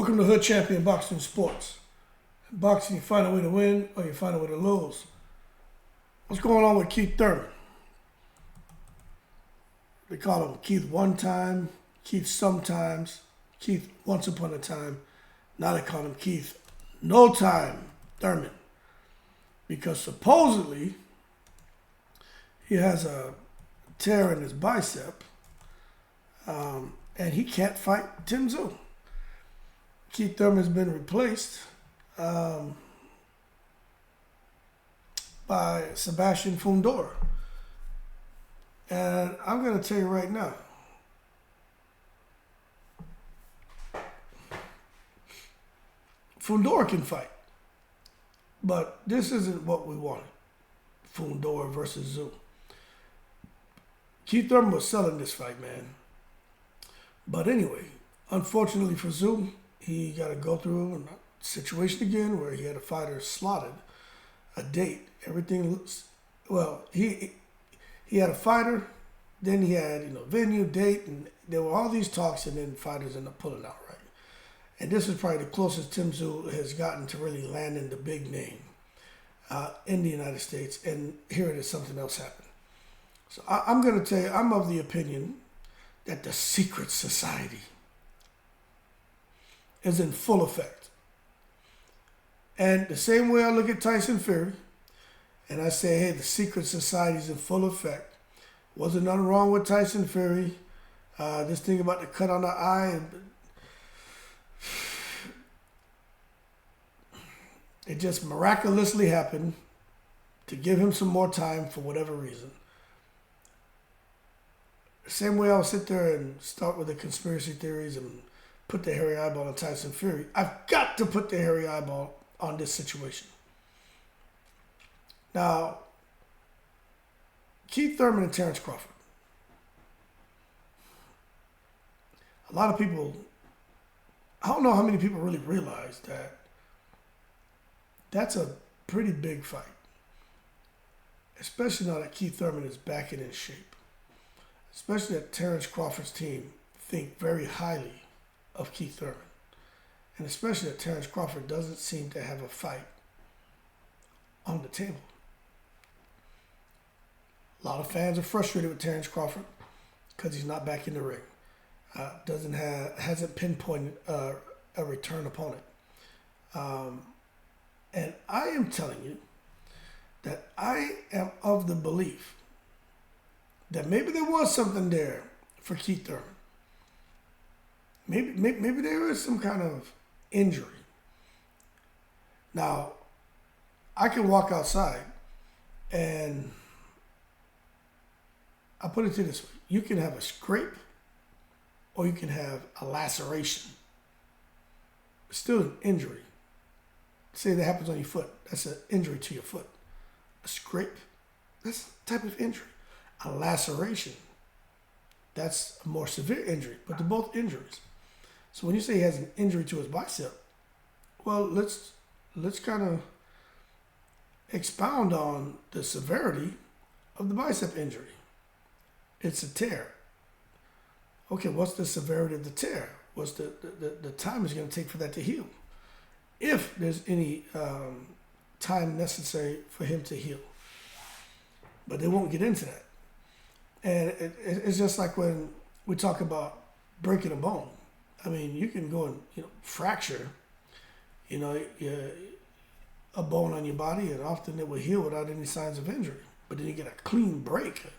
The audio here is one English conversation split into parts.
Welcome to Hood Champion Boxing Sports. In boxing, you find a way to win or you find a way to lose. What's going on with Keith Thurman? They call him Keith one time, Keith sometimes, Keith once upon a time. Now they call him Keith no time Thurman. Because supposedly he has a tear in his bicep and he can't fight Tim Tszyu. Keith Thurman's been replaced by Sebastian Fundora. And I'm going to tell you right now, Fundora can fight. But this isn't what we wanted. Fundora versus Tszyu. Keith Thurman was selling this fight, man. But anyway, unfortunately for Tszyu, he got to go through a situation again where he had a fighter slotted, a date. Everything looks, well, he had a fighter, then he had, venue, date, and there were all these talks, and then fighters ended up pulling out, right? And this is probably the closest Tim Tszyu has gotten to really landing the big name in the United States, and here it is, something else happened. So I'm going to tell you, I'm of the opinion that the secret society is in full effect. And the same way I look at Tyson Fury, and I say, hey, the secret society is in full effect. Wasn't nothing wrong with Tyson Fury. This thing about the cut on the eye, it just miraculously happened to give him some more time for whatever reason. The same way I'll sit there and start with the conspiracy theories and put the hairy eyeball on Tyson Fury. I've got to put the hairy eyeball on this situation. Now, Keith Thurman and Terrence Crawford. A lot of people, I don't know how many people really realize that that's a pretty big fight. Especially now that Keith Thurman is back and in shape. Especially that Terrence Crawford's team think very highly of Keith Thurman. And especially that Terrence Crawford doesn't seem to have a fight on the table. A lot of fans are frustrated with Terrence Crawford because he's not back in the ring. Hasn't pinpointed a return opponent. And I am telling you that I am of the belief that maybe there was something there for Keith Thurman. Maybe there is some kind of injury. Now, I can walk outside and I'll put it to you this way. You can have a scrape or you can have a laceration. It's still an injury. Say that happens on your foot. That's an injury to your foot. A scrape, that's a type of injury. A laceration, that's a more severe injury, but they're both injuries. So when you say he has an injury to his bicep, well, let's kind of expound on the severity of the bicep injury. It's a tear. Okay, what's the severity of the tear? What's the time it's going to take for that to heal? If there's any time necessary for him to heal. But they won't get into that. And it's just like when we talk about breaking a bone. I mean, you can go and fracture, a bone on your body, and often it will heal without any signs of injury. But then you get a clean break, a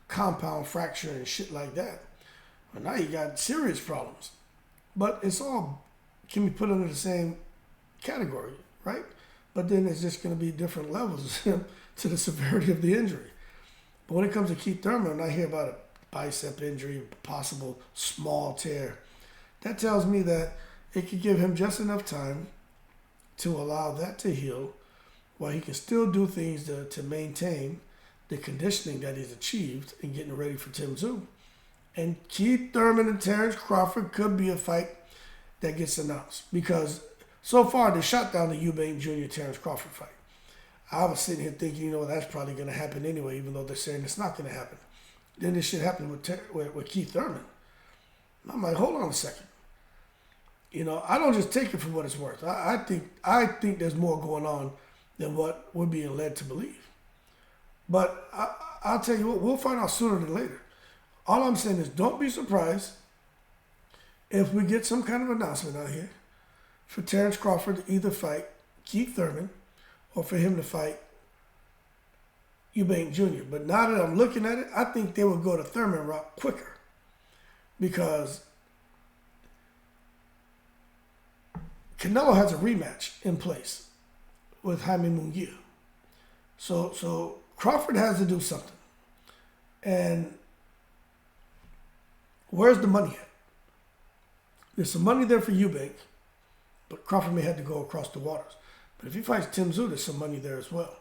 compound fracture and shit like that. Well, now you got serious problems. But it's all can be put under the same category, right? But then it's just going to be different levels to the severity of the injury. But when it comes to Keith Thurman, I hear about a bicep injury, possible small tear. That tells me that it could give him just enough time to allow that to heal while he can still do things to maintain the conditioning that he's achieved in getting ready for Tim Tszyu. And Keith Thurman and Terrence Crawford could be a fight that gets announced because so far they shot down the Eubank Jr. Terrence Crawford fight. I was sitting here thinking, that's probably going to happen anyway, even though they're saying it's not going to happen. Then this shit happened with Keith Thurman. I'm like, hold on a second. I don't just take it for what it's worth. I think there's more going on than what we're being led to believe. But I'll tell you what, we'll find out sooner than later. All I'm saying is don't be surprised if we get some kind of announcement out here for Terrence Crawford to either fight Keith Thurman or for him to fight Eubank Jr. But now that I'm looking at it, I think they would go the Thurman route quicker because Canelo has a rematch in place with Jaime Munguia. So Crawford has to do something. And where's the money at? There's some money there for Eubank, but Crawford may have to go across the waters. But if he fights Tim Tszyu, there's some money there as well.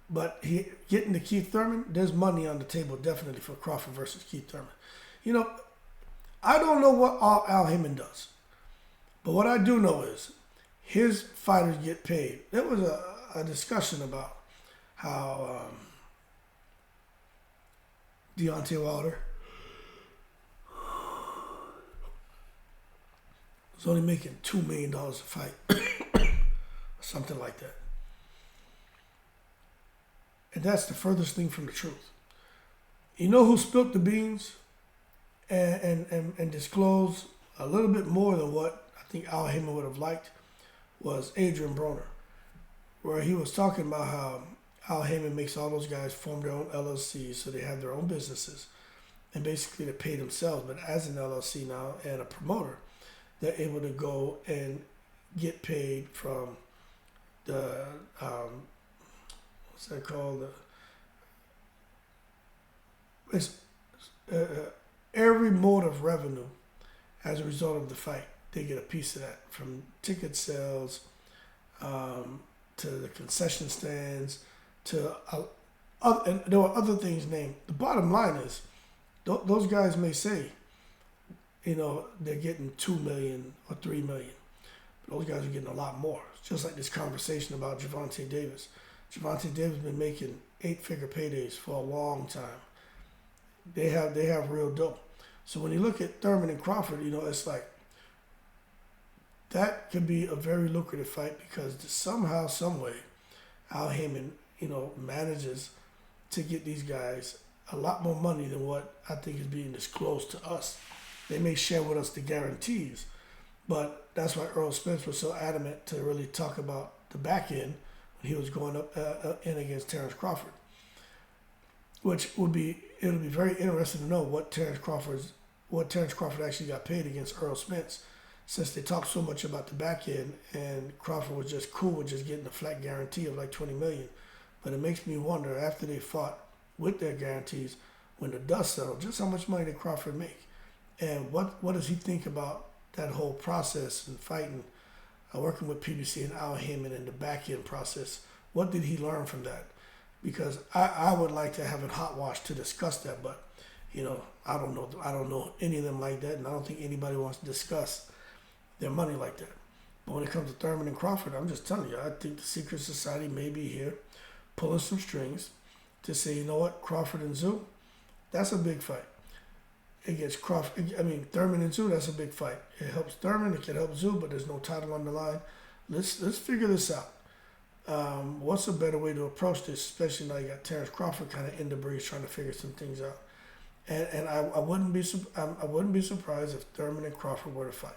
But getting to Keith Thurman, there's money on the table definitely for Crawford versus Keith Thurman. I don't know what Al Haymon does. But what I do know is his fighters get paid. There was a discussion about how Deontay Wilder was only making $2 million a fight. Something like that. And that's the furthest thing from the truth. You know who spilled the beans and disclosed a little bit more than what I think Al Haymon would have liked was Adrian Broner, where he was talking about how Al Haymon makes all those guys form their own LLCs so they have their own businesses and basically they pay themselves. But as an LLC now and a promoter, they're able to go and get paid from the what's that called? Every mode of revenue as a result of the fight. They get a piece of that, from ticket sales to the concession stands to and there were other things named. The bottom line is those guys may say, they're getting $2 million or $3 million. But those guys are getting a lot more. It's just like this conversation about Gervonta Davis. Gervonta Davis has been making 8-figure paydays for a long time. They have real dough. So when you look at Thurman and Crawford, it's like that could be a very lucrative fight because somehow, some way, Al Haymon, manages to get these guys a lot more money than what I think is being disclosed to us. They may share with us the guarantees, but that's why Earl Spence was so adamant to really talk about the back end when he was going up in against Terrence Crawford. It'll be very interesting to know what Terrence Crawford actually got paid against Earl Spence, since they talked so much about the back end and Crawford was just cool with just getting a flat guarantee of like $20 million. But it makes me wonder, after they fought with their guarantees, when the dust settled, just how much money did Crawford make? And what does he think about that whole process and fighting, working with PBC and Al Haymon and the back end process? What did he learn from that? Because I would like to have a hot wash to discuss that, but I don't know any of them like that, and I don't think anybody wants to discuss their money like that. But when it comes to Thurman and Crawford, I'm just telling you, I think the secret society may be here pulling some strings to say, you know what, Crawford and Tszyu, that's a big fight. It gets Thurman and Tszyu, that's a big fight. It helps Thurman, it can help Tszyu, but there's no title on the line. Let's figure this out. What's a better way to approach this, especially now you got Terrence Crawford kind of in the breeze trying to figure some things out. And I wouldn't be surprised if Thurman and Crawford were to fight.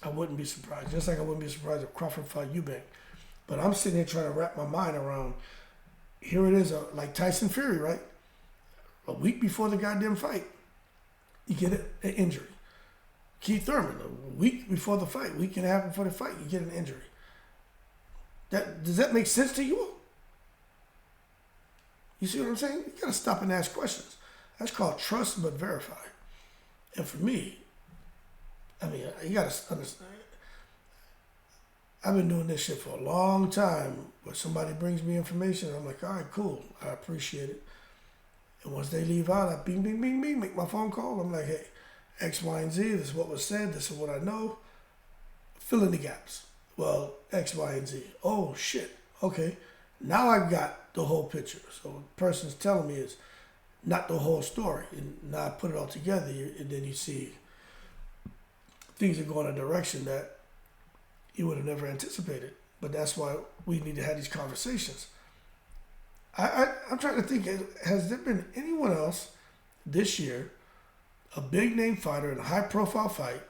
I wouldn't be surprised. Just like I wouldn't be surprised if Crawford fought Eubank. But I'm sitting here trying to wrap my mind around, here it is, like Tyson Fury, right? A week before the goddamn fight, you get an injury. Keith Thurman, a week before the fight, week and a half before the fight, you get an injury. Does that make sense to you? You see what I'm saying? You got to stop and ask questions. That's called trust but verify. And for me, you got to understand. I've been doing this shit for a long time. When somebody brings me information, I'm like, all right, cool. I appreciate it. And once they leave out, I bing, bing, bing, bing, make my phone call. I'm like, hey, X, Y, and Z, this is what was said. This is what I know. Fill in the gaps. Well, X, Y, and Z. Oh, shit. Okay. Now I got the whole picture. So what the person's telling me is not the whole story. And now I put it all together, and then you see things are going a direction that you would have never anticipated. But that's why we need to have these conversations. I'm trying to think, has there been anyone else this year, a big name fighter in a high profile fight,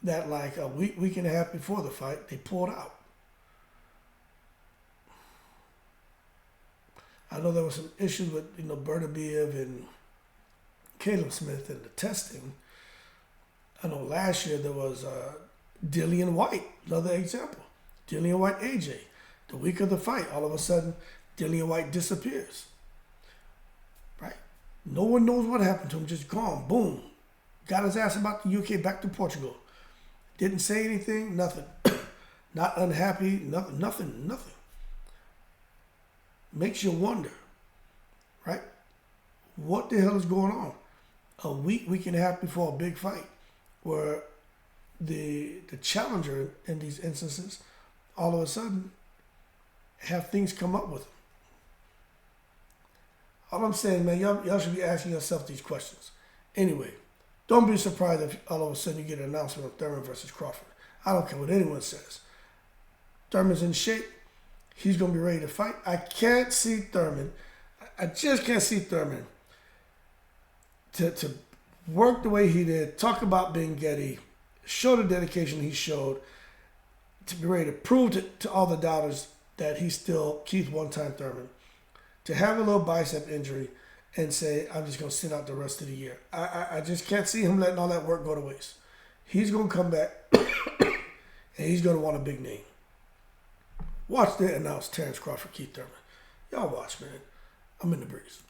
that like a week and a half before the fight, they pulled out? I know there was some issues with, Berdabiev and Caleb Smith and the testing. I know last year there was Dillian White, another example. Dillian White, AJ. The week of the fight, all of a sudden, Dillian White disappears. Right? No one knows what happened to him, just gone. Boom. Got his ass about the UK, back to Portugal. Didn't say anything, nothing. Not unhappy, nothing. Makes you wonder, right? What the hell is going on? A week and a half before a big fight, where the challenger in these instances, all of a sudden, have things come up with them. All I'm saying, man, y'all should be asking yourself these questions. Anyway, don't be surprised if all of a sudden you get an announcement of Thurman versus Crawford. I don't care what anyone says. Thurman's in shape. He's going to be ready to fight. I can't see Thurman. I just can't see Thurman to work the way he did, talk about being Getty, show the dedication he showed, to be ready to prove to all the doubters that he's still Keith one-time Thurman, to have a little bicep injury and say, I'm just going to sit out the rest of the year. I just can't see him letting all that work go to waste. He's going to come back and he's going to want a big name. Watch the announce Terrence Crawford, Keith Thurman. Y'all watch, man. I'm in the breeze.